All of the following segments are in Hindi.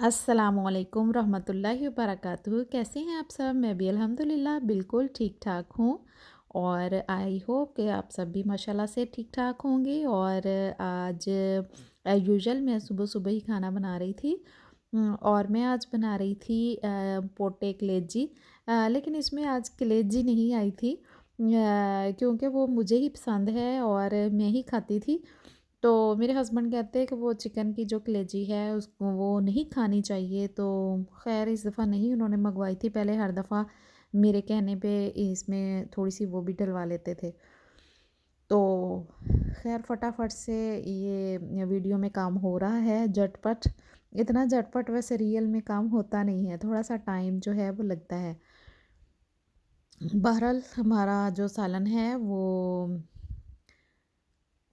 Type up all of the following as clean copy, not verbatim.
अस्सलामुअलैकुम रहमतुल्लाहि व बरकातुहू। कैसे हैं आप सब? मैं भी अल्हम्दुलिल्लाह बिल्कुल ठीक ठाक हूँ और आई होप कि आप सब भी माशाल्लाह से ठीक ठाक होंगे। और आज यूजुअल मैं सुबह सुबह ही खाना बना रही थी। और मैं आज बना रही थी पोटे कलेजी। लेकिन इसमें आज कलेजी नहीं आई थी, क्योंकि वो मुझे ही पसंद है और मैं ही खाती थी। तो मेरे हस्बैंड कहते हैं कि वो चिकन की जो कलेजी है उसको वो नहीं खानी चाहिए। तो खैर इस दफ़ा नहीं उन्होंने मंगवाई थी, पहले हर दफ़ा मेरे कहने पे इसमें थोड़ी सी वो भी डलवा लेते थे। तो खैर फटाफट से ये वीडियो में काम हो रहा है झटपट। इतना झटपट वैसे रियल में काम होता नहीं है, थोड़ा सा टाइम जो है वो लगता है। बहरहाल हमारा जो सालन है वो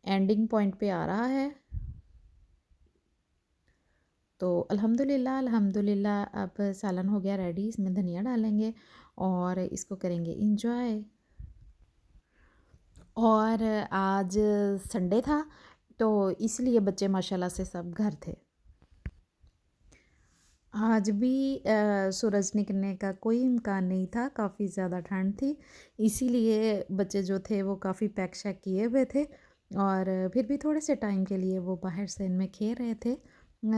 एंडिंग पॉइंट पे आ रहा है। तो अल्हम्दुलिल्लाह अल्हम्दुलिल्लाह अब सालन हो गया रेडी। इसमें धनिया डालेंगे और इसको करेंगे इंजॉय। और आज संडे था तो इसलिए बच्चे माशाल्लाह से सब घर थे। आज भी सूरज निकलने का कोई इम्कान नहीं था, काफ़ी ज़्यादा ठंड थी। इसीलिए बच्चे जो थे वो काफ़ी पैक शैक किए हुए थे और फिर भी थोड़े से टाइम के लिए वो बाहर से इनमें खेल रहे थे।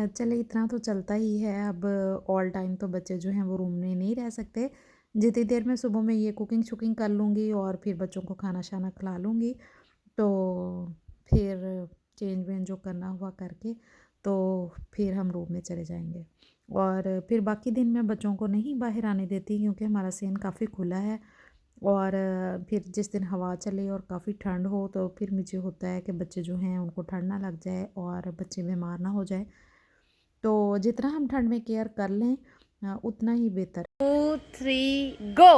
चले इतना तो चलता ही है। अब ऑल टाइम तो बच्चे जो हैं वो रूम में नहीं रह सकते। जितनी देर में सुबह में ये कुकिंग शुकिंग कर लूँगी और फिर बच्चों को खाना शाना खिला लूँगी, तो फिर चेंज वेंज जो करना हुआ करके तो फिर हम रूम में चले जाएंगे। और फिर बाकी दिन मैं बच्चों को नहीं बाहर आने देती क्योंकि हमारा सीन काफ़ी खुला है। और फिर जिस दिन हवा चले और काफ़ी ठंड हो तो फिर मुझे होता है कि बच्चे जो हैं उनको ठंड ना लग जाए और बच्चे बीमार ना हो जाए। तो जितना हम ठंड में केयर कर लें उतना ही बेहतर। 2 3 गो।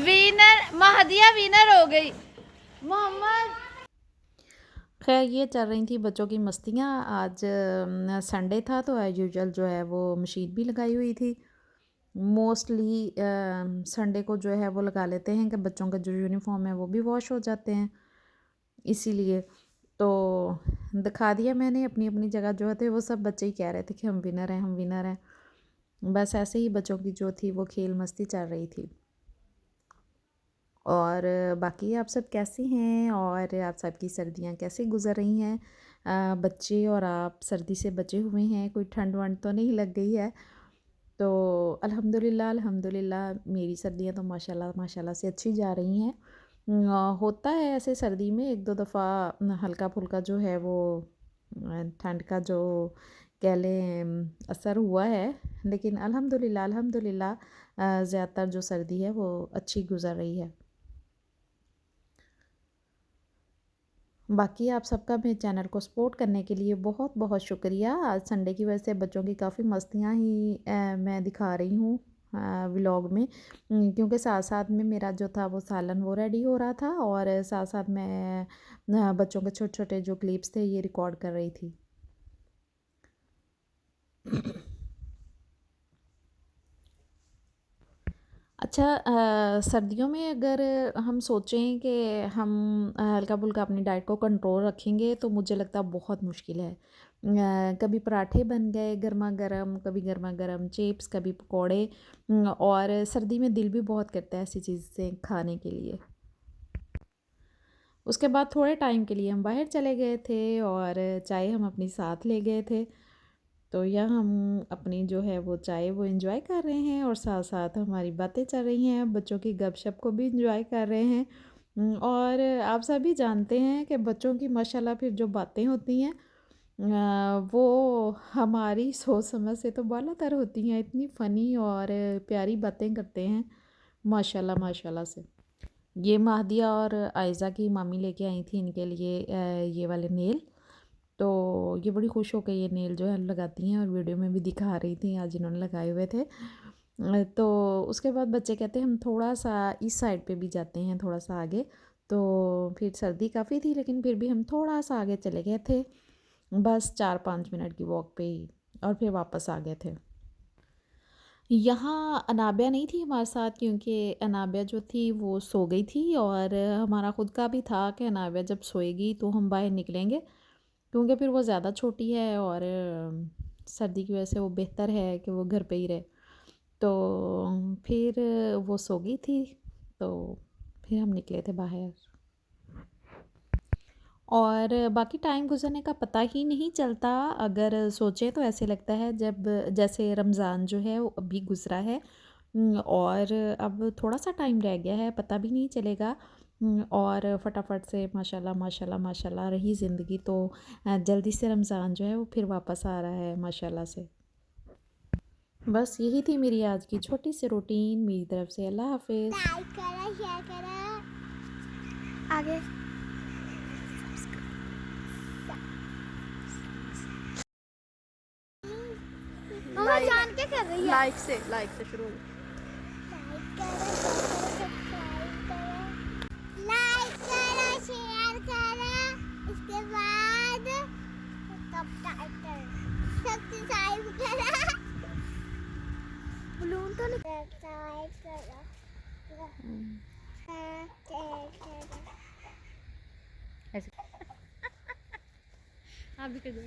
विनर महदिया विनर हो गई। मोहम्मद खैर ये चल रही थी बच्चों की मस्तियाँ। आज संडे था तो एज यूजुअल जो है वो मशीन भी लगाई हुई थी। मोस्टली संडे को जो है वो लगा लेते हैं कि बच्चों का जो यूनिफॉर्म है वो भी वॉश हो जाते हैं। इसीलिए तो दिखा दिया मैंने अपनी अपनी जगह जो थे। वो सब बच्चे ही कह रहे थे कि हम विनर हैं हम विनर हैं। बस ऐसे ही बच्चों की जो थी वो खेल मस्ती चल रही थी। और बाकी आप सब कैसे हैं और आप सबकी सर्दियाँ कैसे गुजर रही हैं? बच्चे और आप सर्दी से बचे हुए हैं, कोई ठंड वंड तो नहीं लग गई है? तो अल्हम्दुलिल्लाह अल्हम्दुलिल्लाह मेरी सर्दियाँ तो माशाल्लाह माशाल्लाह से अच्छी जा रही हैं। होता है ऐसे सर्दी में एक दो दफ़ा हल्का फुल्का जो है वो ठंड का जो कह लें असर हुआ है। लेकिन अल्हम्दुलिल्लाह अल्हम्दुलिल्लाह ज़्यादातर जो सर्दी है वो अच्छी गुजर रही है। बाकी आप सबका मेरे चैनल को सपोर्ट करने के लिए बहुत बहुत शुक्रिया। आज संडे की वजह से बच्चों की काफ़ी मस्तियाँ ही मैं दिखा रही हूँ व्लॉग में। क्योंकि साथ साथ में मेरा जो था वो सालन वो रेडी हो रहा था और साथ साथ मैं बच्चों के छोटे छोटे जो क्लिप्स थे ये रिकॉर्ड कर रही थी। अच्छा, सर्दियों में अगर हम सोचें कि हम हल्का-फुल्का अपनी डाइट को कंट्रोल रखेंगे तो मुझे लगता है बहुत मुश्किल है। कभी पराठे बन गए गरमा-गरम, कभी गरमा-गरम चिप्स, कभी पकोड़े। और सर्दी में दिल भी बहुत करता है ऐसी चीज़ें खाने के लिए। उसके बाद थोड़े टाइम के लिए हम बाहर चले गए थे और चाय हम अपनी साथ ले गए थे। तो यहाँ हम अपनी जो है वो चाय वो एंजॉय कर रहे हैं और साथ साथ हमारी बातें चल रही हैं, बच्चों की गपशप को भी एंजॉय कर रहे हैं। और आप सभी जानते हैं कि बच्चों की माशाल्लाह फिर जो बातें होती हैं वो हमारी सोच समझ से तो बालातर होती हैं। इतनी फ़नी और प्यारी बातें करते हैं माशाल्लाह माशाल्लाह से। ये माहदिया और आयज़ा की मामी लेके आई थी इनके लिए ये वाले नेल। तो ये बड़ी खुश होकर ये नेल जो है लगाती हैं और वीडियो में भी दिखा रही थी आज इन्होंने लगाए हुए थे। तो उसके बाद बच्चे कहते हैं हम थोड़ा सा इस साइड पे भी जाते हैं, थोड़ा सा आगे। तो फिर सर्दी काफ़ी थी लेकिन फिर भी हम थोड़ा सा आगे चले गए थे बस 4-5 मिनट की वॉक पे ही, और फिर वापस आ गए थे। यहाँ अनाबिया नहीं थी हमारे साथ, क्योंकि अनाबिया जो थी वो सो गई थी, और हमारा खुद का भी था कि अनाबिया जब सोएगी तो हम बाहर निकलेंगे, क्योंकि फिर वो ज़्यादा छोटी है और सर्दी की वजह से वो बेहतर है कि वो घर पे ही रहे। तो फिर वो सो गई थी, तो फिर हम निकले थे बाहर। और बाकी टाइम गुज़रने का पता ही नहीं चलता, अगर सोचें तो ऐसे लगता है जब जैसे रमज़ान जो है वो अभी गुज़रा है, और अब थोड़ा-सा टाइम रह गया है, पता भी नहीं चलेगा। और फटाफट से माशाल्लाह, माशाल्लाह, माशाल्लाह रही ज़िंदगी, तो जल्दी से रमज़ान जो है वो फिर वापस आ रहा है माशाल्लाह से। बस यही थी मेरी आज की छोटी सी रूटीन मेरी तरफ से। अल्लाह हाफ़िज़। लाइक करा, शेयर करा, आगे मम्मा जान के कर रही है। लाइक से शुरू हो लाइक करो, शेयर करो, इसके बाद सब्सक्राइब करो, बलून तो नहीं सब्सक्राइब करो, ऐसे आप भी कर दो।